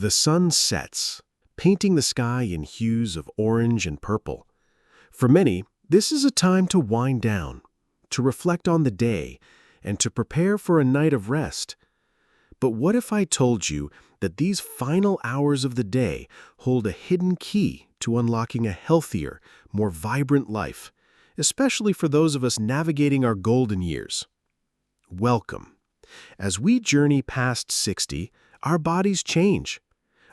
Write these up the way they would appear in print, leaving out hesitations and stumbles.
The sun sets, painting the sky in hues of orange and purple. For many, this is a time to wind down, to reflect on the day, and to prepare for a night of rest. But what if I told you that these final hours of the day hold a hidden key to unlocking a healthier, more vibrant life, especially for those of us navigating our golden years? Welcome. As we journey past 60, our bodies change.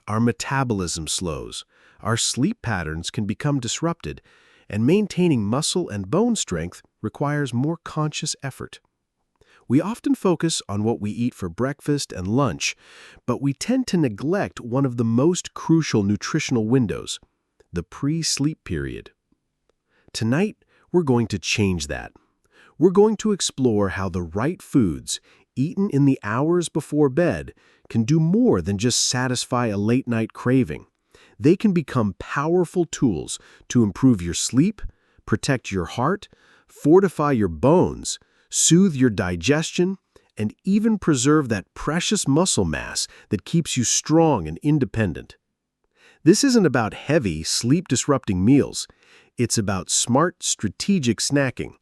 Our metabolism slows, our sleep patterns can become disrupted, and maintaining muscle and bone strength requires more conscious effort. We often focus on what we eat for breakfast and lunch, but we tend to neglect one of the most crucial nutritional windows, the pre-sleep period. Tonight, we're going to change that. We're going to explore how the right foods, eaten in the hours before bed, can do more than just satisfy a late-night craving. They can become powerful tools to improve your sleep, protect your heart, fortify your bones, soothe your digestion, and even preserve that precious muscle mass that keeps you strong and independent. This isn't about heavy, sleep-disrupting meals. It's about smart, strategic snacking.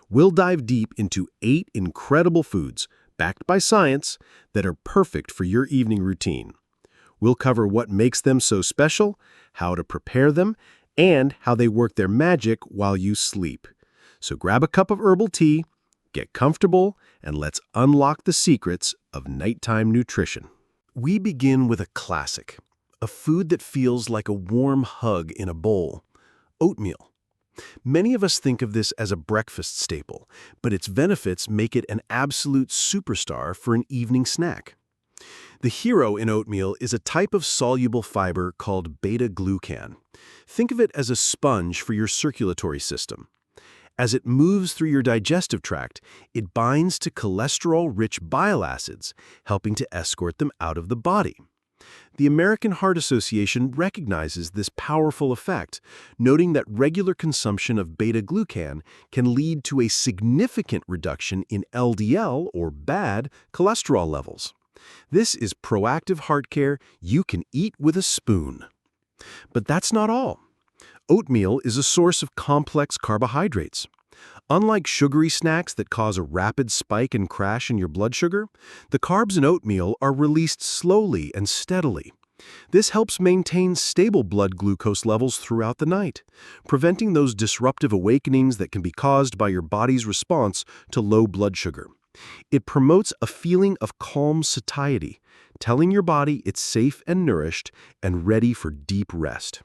We'll dive deep into 8 incredible foods, backed by science, that are perfect for your evening routine. We'll cover what makes them so special, how to prepare them, and how they work their magic while you sleep. So grab a cup of herbal tea, get comfortable, and let's unlock the secrets of nighttime nutrition. We begin with a classic, a food that feels like a warm hug in a bowl: oatmeal. Many of us think of this as a breakfast staple, but its benefits make it an absolute superstar for an evening snack. The hero in oatmeal is a type of soluble fiber called beta-glucan. Think of it as a sponge for your circulatory system. As it moves through your digestive tract, it binds to cholesterol-rich bile acids, helping to escort them out of the body. The American Heart Association recognizes this powerful effect, noting that regular consumption of beta-glucan can lead to a significant reduction in LDL, or bad, cholesterol levels. This is proactive heart care you can eat with a spoon. But that's not all. Oatmeal is a source of complex carbohydrates. Unlike sugary snacks that cause a rapid spike and crash in your blood sugar, the carbs in oatmeal are released slowly and steadily. This helps maintain stable blood glucose levels throughout the night, preventing those disruptive awakenings that can be caused by your body's response to low blood sugar. It promotes a feeling of calm satiety, telling your body it's safe and nourished and ready for deep rest.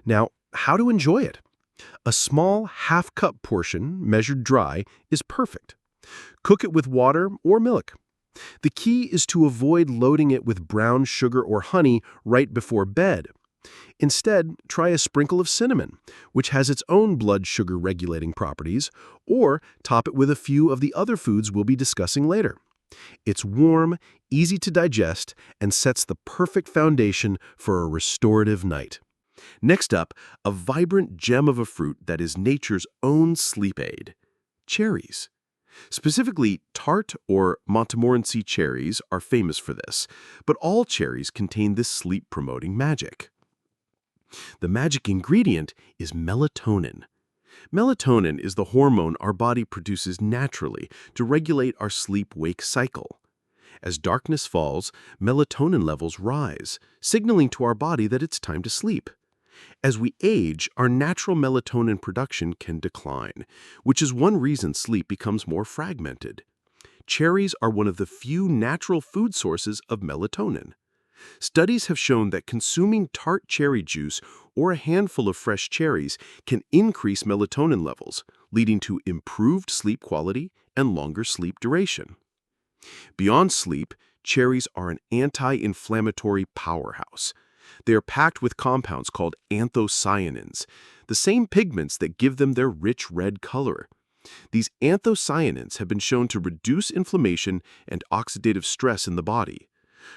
Now, how to enjoy it? A small half-cup portion, measured dry, is perfect. Cook it with water or milk. The key is to avoid loading it with brown sugar or honey right before bed. Instead, try a sprinkle of cinnamon, which has its own blood sugar regulating properties, or top it with a few of the other foods we'll be discussing later. It's warm, easy to digest, and sets the perfect foundation for a restorative night. Next up, a vibrant gem of a fruit that is nature's own sleep aid: cherries. Specifically, tart or Montmorency cherries are famous for this, but all cherries contain this sleep-promoting magic. The magic ingredient is melatonin. Melatonin is the hormone our body produces naturally to regulate our sleep-wake cycle. As darkness falls, melatonin levels rise, signaling to our body that it's time to sleep. As we age, our natural melatonin production can decline, which is one reason sleep becomes more fragmented. Cherries are one of the few natural food sources of melatonin. Studies have shown that consuming tart cherry juice or a handful of fresh cherries can increase melatonin levels, leading to improved sleep quality and longer sleep duration. Beyond sleep, cherries are an anti-inflammatory powerhouse. They are packed with compounds called anthocyanins, the same pigments that give them their rich red color. These anthocyanins have been shown to reduce inflammation and oxidative stress in the body.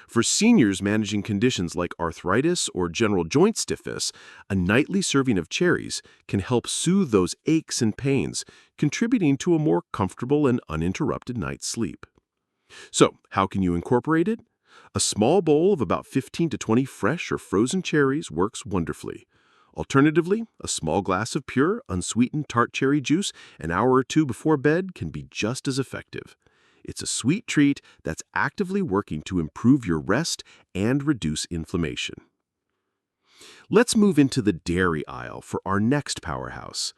For seniors managing conditions like arthritis or general joint stiffness, a nightly serving of cherries can help soothe those aches and pains, contributing to a more comfortable and uninterrupted night's sleep. So, how can you incorporate it? A small bowl of about 15 to 20 fresh or frozen cherries works wonderfully. Alternatively, a small glass of pure, unsweetened tart cherry juice an hour or two before bed can be just as effective. It's a sweet treat that's actively working to improve your rest and reduce inflammation. Let's move into the dairy aisle for our next powerhouse,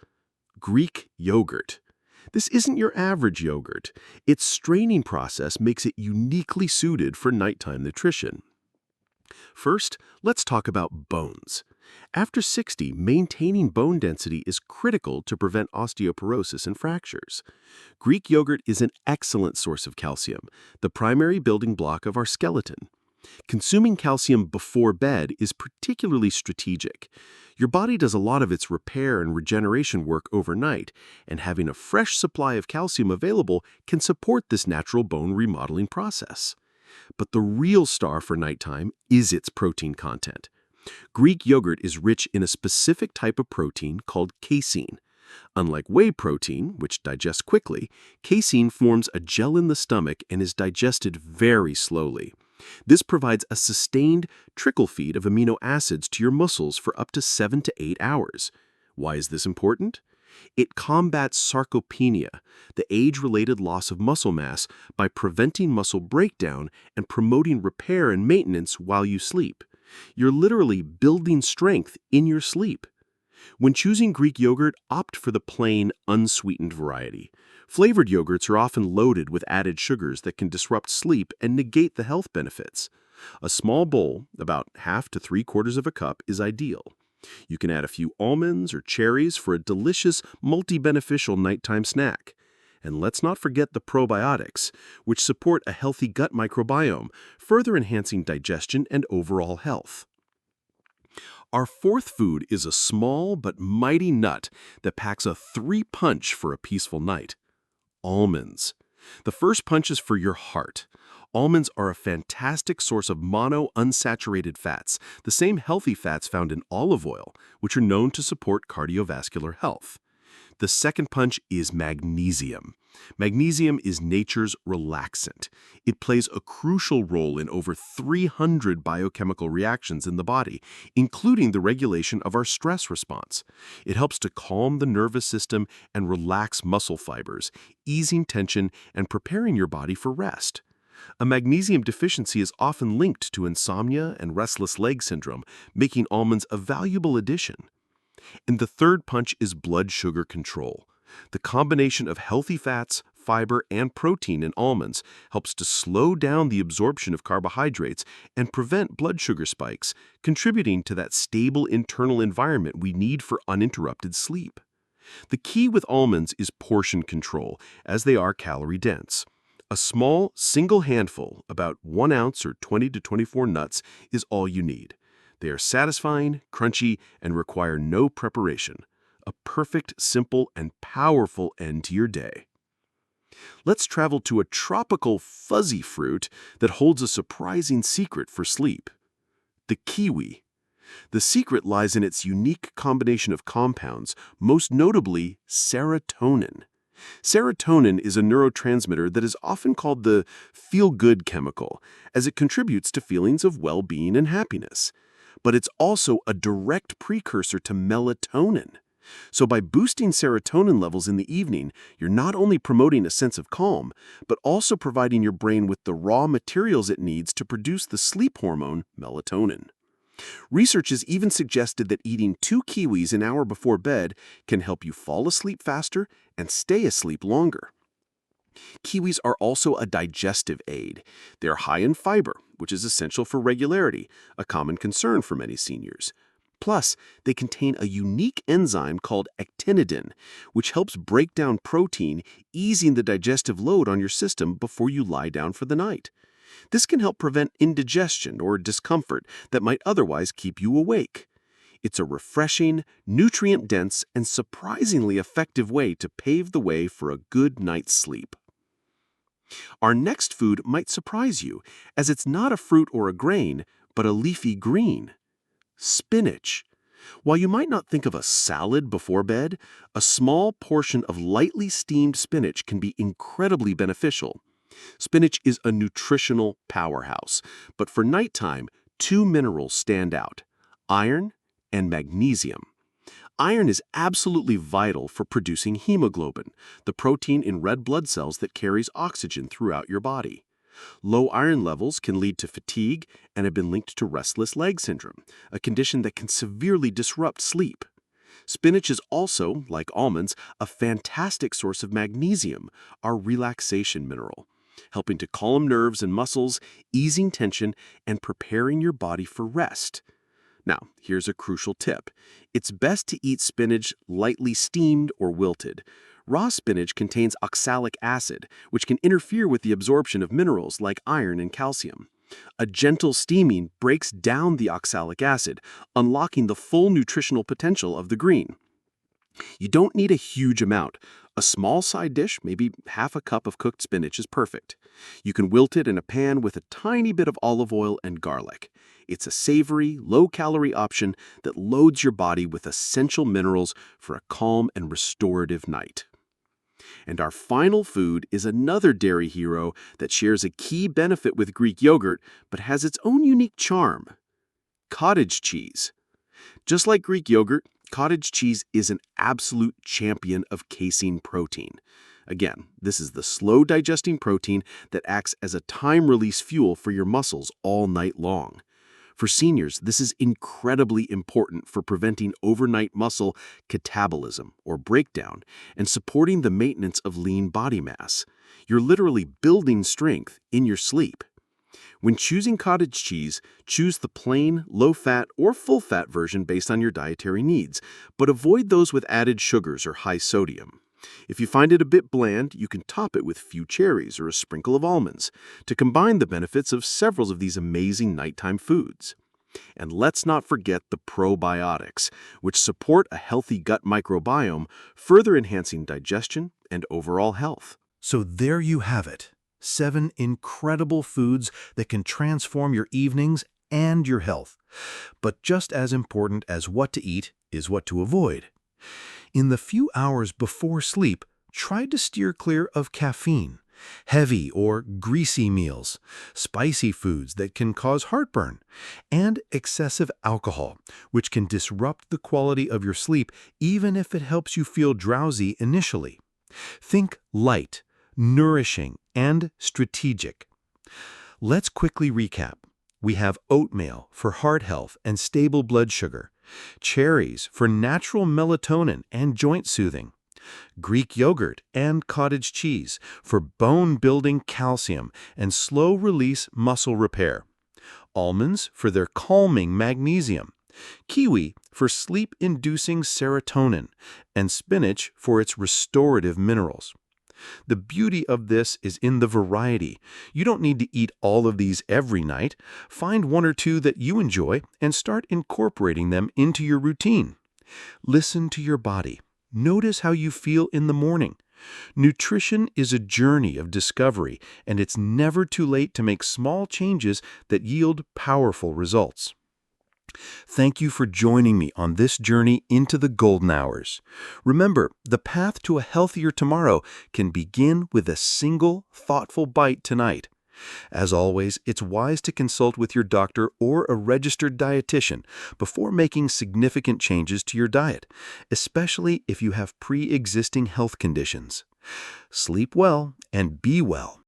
Greek yogurt. This isn't your average yogurt. Its straining process makes it uniquely suited for nighttime nutrition. First, let's talk about bones. After 60, maintaining bone density is critical to prevent osteoporosis and fractures. Greek yogurt is an excellent source of calcium, the primary building block of our skeleton. Consuming calcium before bed is particularly strategic. Your body does a lot of its repair and regeneration work overnight, and having a fresh supply of calcium available can support this natural bone remodeling process. But the real star for nighttime is its protein content. Greek yogurt is rich in a specific type of protein called casein. Unlike whey protein, which digests quickly, casein forms a gel in the stomach and is digested very slowly. This provides a sustained trickle feed of amino acids to your muscles for up to 7 to 8 hours. Why is this important? It combats sarcopenia, the age-related loss of muscle mass, by preventing muscle breakdown and promoting repair and maintenance while you sleep. You're literally building strength in your sleep. When choosing Greek yogurt, opt for the plain, unsweetened variety. Flavored yogurts are often loaded with added sugars that can disrupt sleep and negate the health benefits. A small bowl, about half to 3/4 of a cup, is ideal. You can add a few almonds or cherries for a delicious, multi-beneficial nighttime snack. And let's not forget the probiotics, which support a healthy gut microbiome, further enhancing digestion and overall health. Our fourth food is a small but mighty nut that packs a 3-punch for a peaceful night. Almonds. The first punch is for your heart. Almonds are a fantastic source of monounsaturated fats, the same healthy fats found in olive oil, which are known to support cardiovascular health. The second punch is magnesium. Magnesium is nature's relaxant. It plays a crucial role in over 300 biochemical reactions in the body, including the regulation of our stress response. It helps to calm the nervous system and relax muscle fibers, easing tension and preparing your body for rest. A magnesium deficiency is often linked to insomnia and restless leg syndrome, making almonds a valuable addition. And the third punch is blood sugar control. The combination of healthy fats, fiber, and protein in almonds helps to slow down the absorption of carbohydrates and prevent blood sugar spikes, contributing to that stable internal environment we need for uninterrupted sleep. The key with almonds is portion control, as they are calorie-dense. A small, single handful, about 1 ounce or 20 to 24 nuts, is all you need. They are satisfying, crunchy, and require no preparation. A perfect, simple, and powerful end to your day. Let's travel to a tropical, fuzzy fruit that holds a surprising secret for sleep: the kiwi. The secret lies in its unique combination of compounds, most notably serotonin. Serotonin is a neurotransmitter that is often called the feel-good chemical, as it contributes to feelings of well-being and happiness. But it's also a direct precursor to melatonin. So by boosting serotonin levels in the evening, you're not only promoting a sense of calm, but also providing your brain with the raw materials it needs to produce the sleep hormone, melatonin. Research has even suggested that eating 2 kiwis an hour before bed can help you fall asleep faster and stay asleep longer. Kiwis are also a digestive aid. They're high in fiber, which is essential for regularity, a common concern for many seniors. Plus, they contain a unique enzyme called actinidin, which helps break down protein, easing the digestive load on your system before you lie down for the night. This can help prevent indigestion or discomfort that might otherwise keep you awake. It's a refreshing, nutrient-dense, and surprisingly effective way to pave the way for a good night's sleep. Our next food might surprise you, as it's not a fruit or a grain, but a leafy green: spinach. While you might not think of a salad before bed, a small portion of lightly steamed spinach can be incredibly beneficial. Spinach is a nutritional powerhouse, but for nighttime, two minerals stand out: iron and magnesium. Iron is absolutely vital for producing hemoglobin, the protein in red blood cells that carries oxygen throughout your body. Low iron levels can lead to fatigue and have been linked to restless leg syndrome, a condition that can severely disrupt sleep. Spinach is also, like almonds, a fantastic source of magnesium, our relaxation mineral, helping to calm nerves and muscles, easing tension, and preparing your body for rest. Now, here's a crucial tip. It's best to eat spinach lightly steamed or wilted. Raw spinach contains oxalic acid, which can interfere with the absorption of minerals like iron and calcium. A gentle steaming breaks down the oxalic acid, unlocking the full nutritional potential of the green. You don't need a huge amount. A small side dish, maybe half a cup of cooked spinach, is perfect. You can wilt it in a pan with a tiny bit of olive oil and garlic. It's a savory, low-calorie option that loads your body with essential minerals for a calm and restorative night. And our final food is another dairy hero that shares a key benefit with Greek yogurt but has its own unique charm: cottage cheese. Just like Greek yogurt, cottage cheese is an absolute champion of casein protein. Again, this is the slow-digesting protein that acts as a time-release fuel for your muscles all night long. For seniors, this is incredibly important for preventing overnight muscle catabolism or breakdown and supporting the maintenance of lean body mass. You're literally building strength in your sleep. When choosing cottage cheese, choose the plain, low-fat, or full-fat version based on your dietary needs, but avoid those with added sugars or high sodium. If you find it a bit bland, you can top it with a few cherries or a sprinkle of almonds to combine the benefits of several of these amazing nighttime foods. And let's not forget the probiotics, which support a healthy gut microbiome, further enhancing digestion and overall health. So there you have it. 7 incredible foods that can transform your evenings and your health. But just as important as what to eat is what to avoid. In the few hours before sleep, try to steer clear of caffeine, heavy or greasy meals, spicy foods that can cause heartburn, and excessive alcohol, which can disrupt the quality of your sleep even if it helps you feel drowsy initially. Think light, nourishing, and strategic. Let's quickly recap. We have oatmeal for heart health and stable blood sugar, cherries for natural melatonin and joint soothing, Greek yogurt and cottage cheese for bone-building calcium and slow-release muscle repair, almonds for their calming magnesium, kiwi for sleep-inducing serotonin, and spinach for its restorative minerals. The beauty of this is in the variety. You don't need to eat all of these every night. Find 1 or 2 that you enjoy and start incorporating them into your routine. Listen to your body. Notice how you feel in the morning. Nutrition is a journey of discovery, and it's never too late to make small changes that yield powerful results. Thank you for joining me on this journey into the golden hours. Remember, the path to a healthier tomorrow can begin with a single, thoughtful bite tonight. As always, it's wise to consult with your doctor or a registered dietitian before making significant changes to your diet, especially if you have pre-existing health conditions. Sleep well and be well.